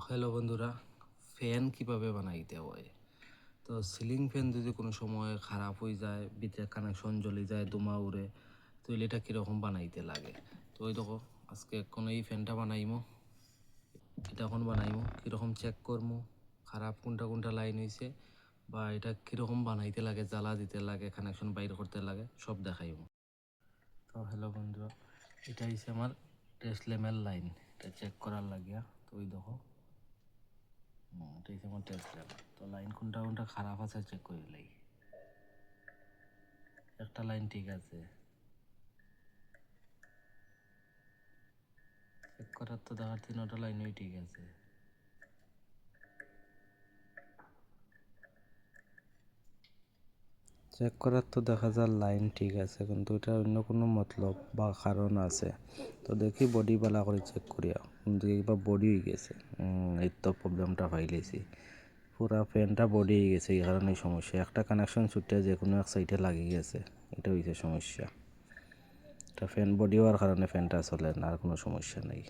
Hello বন্ধুরা, fan কিভাবে বানাইতে হয়। তো সিলিং ফ্যান যদি কোনো সময় খারাপ হয়ে যায়, ভিতরে কানেকশন জ্বলে যায়, ধোঁয়া উড়ে, তো এটা কীরকম বানাইতে লাগে। তো ওই দেখো, আজকে এখন এই ফ্যানটা বানাইমো, এটা এখন বানাইমো, কীরকম চেক করবো খারাপ কোনটা কোনটা লাইন হয়েছে, বা এটা কীরকম বানাইতে লাগে, জ্বালা দিতে লাগে, কানেকশন বাইর করতে লাগে, সব দেখাইমো। তো হ্যালো বন্ধুরা, এটা হচ্ছে আমার টেস্ট লেমের লাইন, এটা চেক করার লাগিয়া। তো ওই দেখো, এটা হচ্ছে আমার টেস্ট ল্যাম্প। তো লাইন কোনটা কোনটা খারাপ আছে চেক করে লাই। একটা লাইন ঠিক আছে, চেক করার তো দেখার তিনটা লাইনই ঠিক আছে। চেক করার তো দেখা যায় লাইন ঠিক আছে, কিন্তু এটা অন্য কোনো মতলব বা কারণ আছে। তো দেখি বডি বালা করে চেক করিয়া, কিন্তু কিবা বডি হয়ে গেছে। এই তো প্রবলেমটা পাইলেছি, পুরা ফ্যানটা বডি হয়ে গেছে, এই কারণে সমস্যা। একটা কানেকশন ছুটে যে কোনো এক সাইডে লাগিয়ে গেছে, এটা হয়েছে সমস্যা। এটা ফ্যান বডি হওয়ার কারণে ফ্যানটা চলে না, আর কোনো সমস্যা নেই।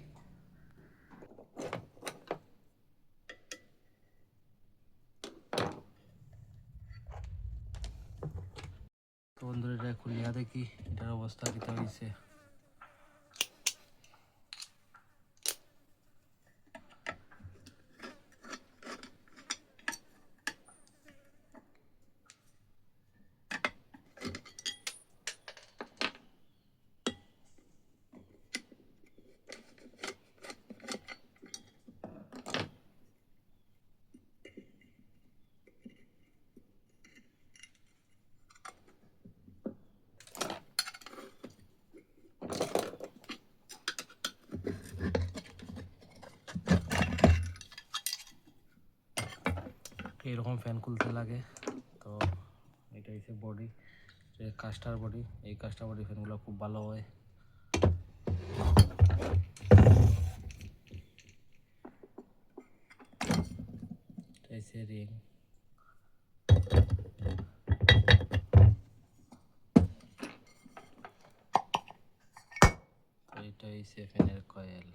তো বন্ধুরা, এটা খুলিয়া দেখি এটার অবস্থা কিতা হয়েছে। এইরকম ফ্যান খুলতে লাগে। তো এটা হচ্ছে বডি, কাস্টার বডি। এই কাস্টার বডি ফ্যানগুলো খুব ভালো হয়। এটা হচ্ছে রিং। তো এটা হচ্ছে ফ্যানের কয়েল।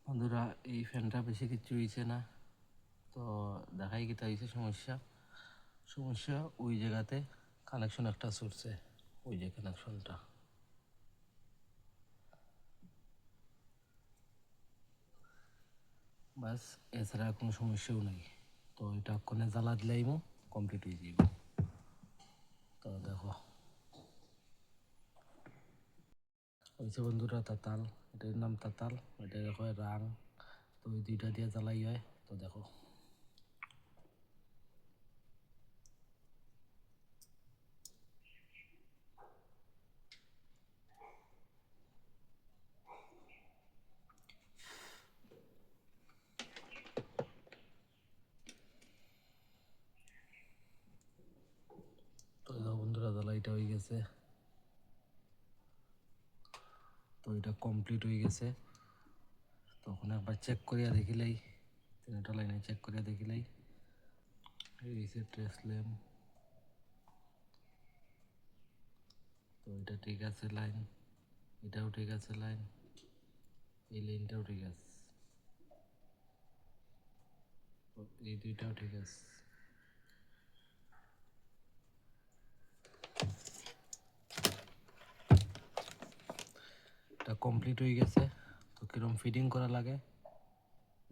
বন্ধুরা, এই ফ্যানটা বেশি কিছু হয়েছে না। তো দেখাই কিতা হয়েছে সমস্যা। সমস্যা ওই জায়গাতে কানেকশন একটা ছুটছে, ওই যে কানেকশনটা। বাস, এছাড়া কোনো সমস্যাও নেই। তো এটা কোনে জ্বালা দিলাইমো, কমপ্লিট হয়ে যাইব। তো দেখো হয়েছে বন্ধুরা, তাতাল, এটার নাম তাতাল, এটা হয় রাং। তো ওই দুইটা দিয়ে জ্বালাই হয়। তো দেখো, তো দেখো বন্ধুরা, জ্বালাইটা হয়ে গেছে। তো এটা কমপ্লিট হয়ে গেছে। তখন একবার চেক করিয়া দেখিলেই, তিনটা লাইনে চেক করিয়া দেখিলেই এই হচ্ছে ট্রেস ল্যাম্প। তো এটা ঠিক আছে লাইন, এটাও ঠিক আছে লাইন, এই লাইনটাও ঠিক আছে, এই দুইটাও ঠিক আছে। এটা কমপ্লিট হয়ে গেছে। তো কিরম ফিটিং করা লাগে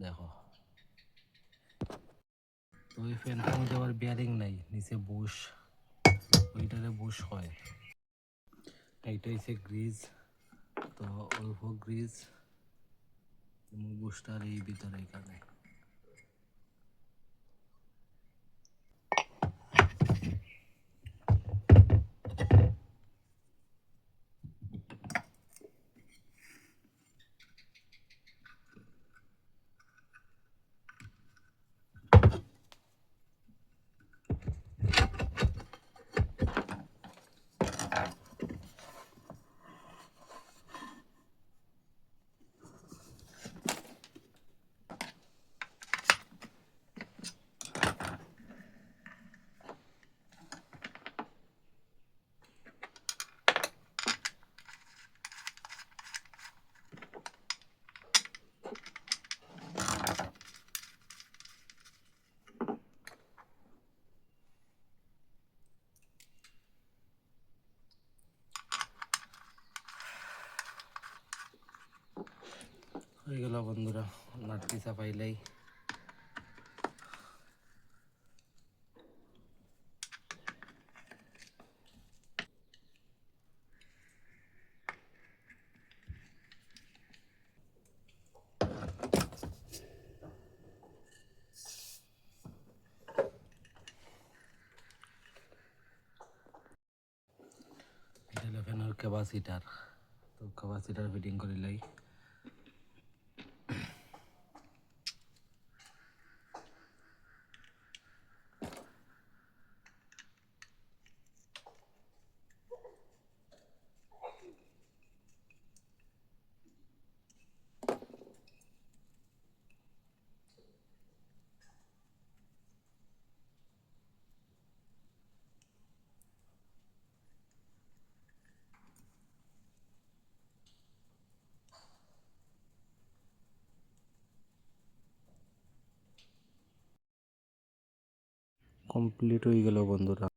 দেখো। তো ওই ফ্যানটার মধ্যে আবার বিয়ারিং নাই, নিচে বুশ, ওইটারে বুশ হয়। এইটা হচ্ছে গ্রিজ। তো অল্প গ্রিজ বুশটার এই ভিতরে এখানে। হয়ে গেল বন্ধুরা, নাটকি চাপাইলেই ফ্যানের ক্যাপাসিটার, তো ক্যাপাসিটার ফিটিং করিলাই। কমপ্লিট হয়ে গেল বন্ধুরা।